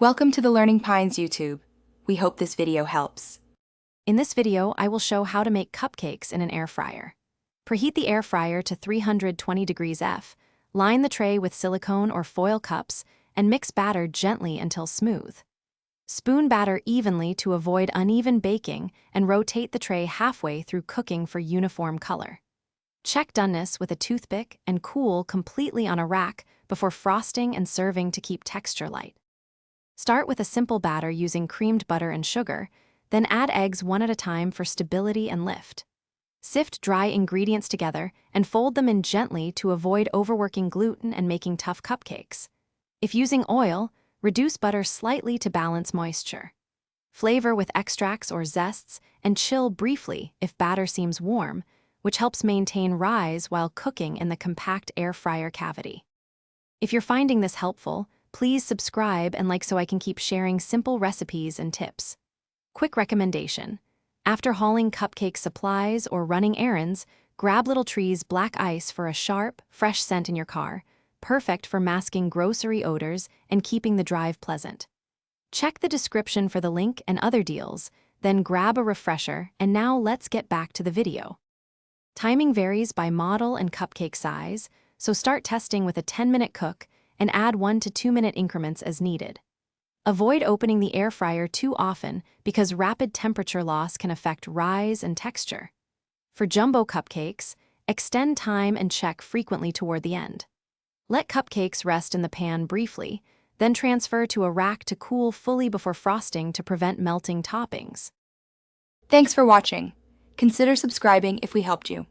Welcome to the Learning Pines YouTube. We hope this video helps. In this video, I will show how to make cupcakes in an air fryer. Preheat the air fryer to 320 degrees F, line the tray with silicone or foil cups, and mix batter gently until smooth. Spoon batter evenly to avoid uneven baking and rotate the tray halfway through cooking for uniform color. Check doneness with a toothpick and cool completely on a rack before frosting and serving to keep texture light. Start with a simple batter using creamed butter and sugar, then add eggs one at a time for stability and lift. Sift dry ingredients together and fold them in gently to avoid overworking gluten and making tough cupcakes. If using oil, reduce butter slightly to balance moisture. Flavor with extracts or zests and chill briefly if batter seems warm, which helps maintain rise while cooking in the compact air fryer cavity. If you're finding this helpful, please subscribe and like so I can keep sharing simple recipes and tips. Quick recommendation: after hauling cupcake supplies or running errands, grab Little Tree's black ice for a sharp, fresh scent in your car, perfect for masking grocery odors and keeping the drive pleasant. Check the description for the link and other deals, then grab a refresher, and now let's get back to the video. Timing varies by model and cupcake size, so start testing with a 10-minute cook and add 1 to 2 minute increments as needed. Avoid opening the air fryer too often because rapid temperature loss can affect rise and texture. For jumbo cupcakes, extend time and check frequently toward the end. Let cupcakes rest in the pan briefly, then transfer to a rack to cool fully before frosting to prevent melting toppings. Thanks for watching. Consider subscribing if we helped you.